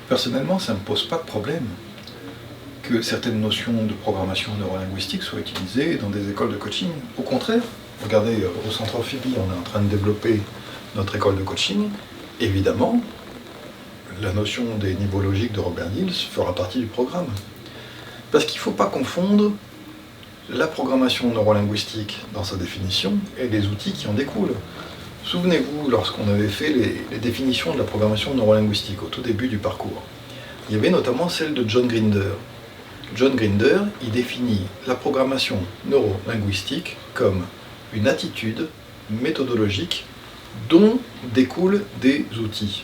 Personnellement, ça ne me pose pas de problème que certaines notions de programmation neurolinguistique soient utilisées dans des écoles de coaching. Au contraire, regardez, au Centre Amphibie, on est en train de développer notre école de coaching. Évidemment, la notion des niveaux logiques de Robert Dills fera partie du programme. Parce qu'il ne faut pas confondre la programmation neurolinguistique dans sa définition et les outils qui en découlent. Souvenez-vous, lorsqu'on avait fait les définitions de la programmation neurolinguistique au tout début du parcours, il y avait notamment celle de John Grinder. John Grinder, il définit la programmation neurolinguistique comme une attitude méthodologique dont découlent des outils.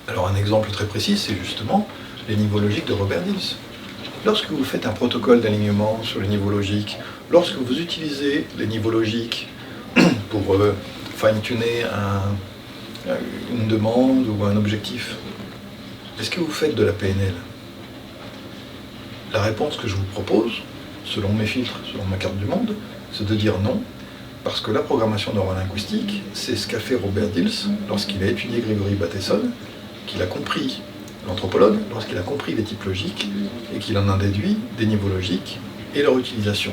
Alors un exemple très précis, c'est justement les niveaux logiques de Robert Dills. Lorsque vous faites un protocole d'alignement sur les niveaux logiques, lorsque vous utilisez les niveaux logiques pour fine-tuner une demande ou un objectif, est-ce que vous faites de la PNL? La réponse que je vous propose, selon mes filtres, selon ma carte du monde, c'est de dire non, parce que la programmation neurolinguistique, c'est ce qu'a fait Robert Dills lorsqu'il a étudié Gregory Bateson, qu'il a compris, l'anthropologue, lorsqu'il a compris les types logiques, et qu'il en a déduit des niveaux logiques et leur utilisation.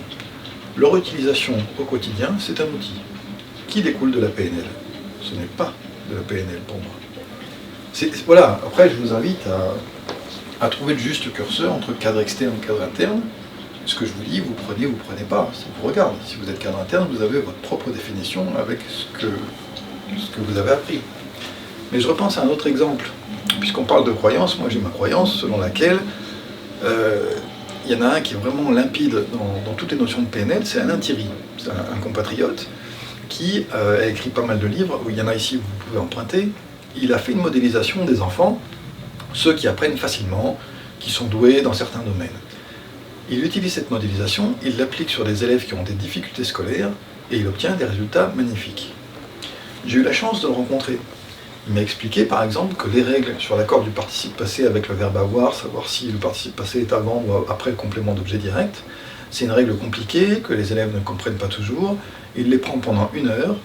Leur utilisation au quotidien, c'est un outil qui découle de la PNL. Ce n'est pas de la PNL pour moi. Voilà, après je vous invite à trouver le juste curseur entre cadre externe et cadre interne. Ce que je vous dis, vous prenez pas, ça vous regarde. Si vous êtes cadre interne, vous avez votre propre définition avec ce que vous avez appris. Mais je repense à un autre exemple. Puisqu'on parle de croyance, moi j'ai ma croyance selon laquelle il y en a un qui est vraiment limpide dans toutes les notions de PNL, c'est Alain Thierry. C'est un compatriote qui a écrit pas mal de livres, où il y en a ici, vous pouvez emprunter. Il a fait une modélisation des enfants, ceux qui apprennent facilement, qui sont doués dans certains domaines. Il utilise cette modélisation, il l'applique sur des élèves qui ont des difficultés scolaires, et il obtient des résultats magnifiques. J'ai eu la chance de le rencontrer. Il m'a expliqué par exemple que les règles sur l'accord du participe passé avec le verbe avoir, savoir si le participe passé est avant ou après le complément d'objet direct, c'est une règle compliquée que les élèves ne comprennent pas toujours. Il les prend pendant 1 heure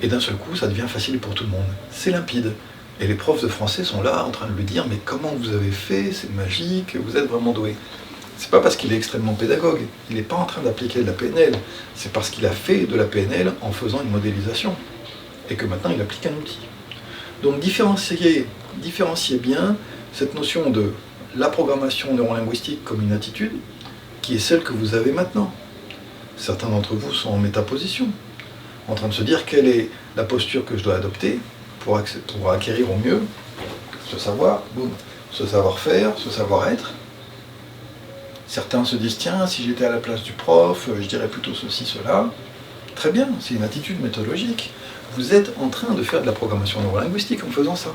et d'un seul coup ça devient facile pour tout le monde. C'est limpide. Et les profs de français sont là en train de lui dire mais comment vous avez fait, c'est magique, vous êtes vraiment doué. C'est pas parce qu'il est extrêmement pédagogue, il n'est pas en train d'appliquer de la PNL, c'est parce qu'il a fait de la PNL en faisant une modélisation et que maintenant il applique un outil. Donc différenciez bien cette notion de la programmation neurolinguistique comme une attitude, qui est celle que vous avez maintenant. Certains d'entre vous sont en métaposition, en train de se dire quelle est la posture que je dois adopter pour acquérir au mieux ce savoir, ce savoir-faire, ce savoir-être. Certains se disent, tiens, si j'étais à la place du prof, je dirais plutôt ceci, cela. Très bien, c'est une attitude méthodologique. Vous êtes en train de faire de la programmation neurolinguistique en faisant ça.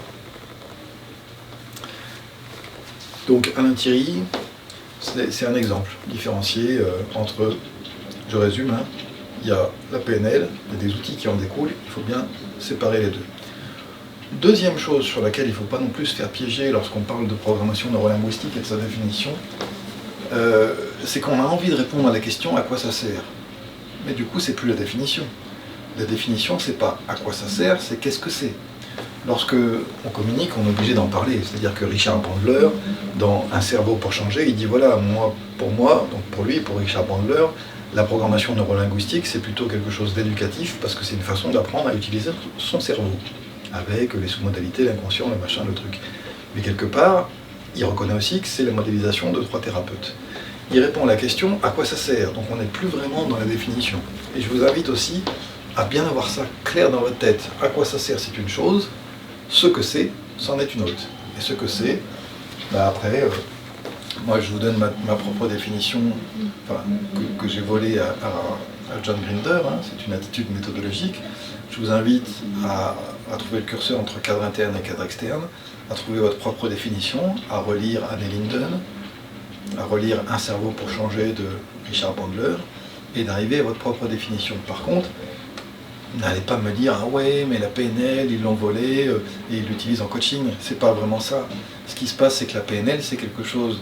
Donc Alain Thierry, c'est un exemple différencié entre, je résume, il y a la PNL, il y a des outils qui en découlent, il faut bien séparer les deux. Deuxième chose sur laquelle il ne faut pas non plus se faire piéger lorsqu'on parle de programmation neurolinguistique et de sa définition, c'est qu'on a envie de répondre à la question à quoi ça sert. Mais du coup, c'est plus la définition. La définition, c'est pas à quoi ça sert, c'est qu'est-ce que c'est. Lorsque on communique, on est obligé d'en parler. C'est-à-dire que Richard Bandler, dans Un cerveau pour changer, il dit voilà, pour moi, donc pour lui, pour Richard Bandler, la programmation neurolinguistique, c'est plutôt quelque chose d'éducatif parce que c'est une façon d'apprendre à utiliser son cerveau, avec les sous-modalités, l'inconscient, le machin, le truc. Mais quelque part, il reconnaît aussi que c'est la modélisation de 3 thérapeutes. Il répond à la question à quoi ça sert, donc on n'est plus vraiment dans la définition. Et je vous invite aussi à bien avoir ça clair dans votre tête. À quoi ça sert, c'est une chose, ce que c'est, c'en est une autre. Et ce que c'est, après, moi je vous donne ma propre définition, que j'ai volée à John Grinder, c'est une attitude méthodologique. Je vous invite à trouver le curseur entre cadre interne et cadre externe, à trouver votre propre définition, à relire Anne Linden, à relire Un cerveau pour changer de Richard Bandler, et d'arriver à votre propre définition. Par contre, n'allez pas me dire « Ah ouais, mais la PNL, ils l'ont volée et ils l'utilisent en coaching ». C'est pas vraiment ça. Ce qui se passe, c'est que la PNL, c'est quelque chose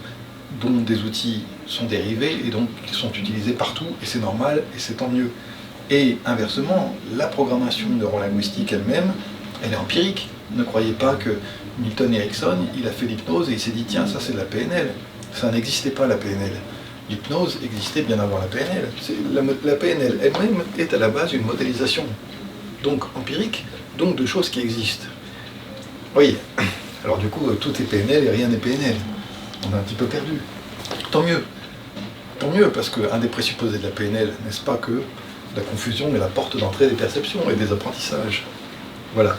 dont des outils sont dérivés et donc ils sont utilisés partout, et c'est normal, et c'est tant mieux. Et inversement, la programmation neurolinguistique elle-même, elle est empirique. Ne croyez pas que Milton Erickson, il a fait l'hypnose et il s'est dit tiens, ça c'est de la PNL. Ça n'existait pas la PNL. L'hypnose existait bien avant la PNL. La PNL elle-même est à la base une modélisation, donc empirique, donc de choses qui existent. Oui, alors du coup, tout est PNL et rien n'est PNL. On est un petit peu perdu. Tant mieux. Tant mieux, parce qu'un des présupposés de la PNL, n'est-ce pas que la confusion est la porte d'entrée des perceptions et des apprentissages. Voilà.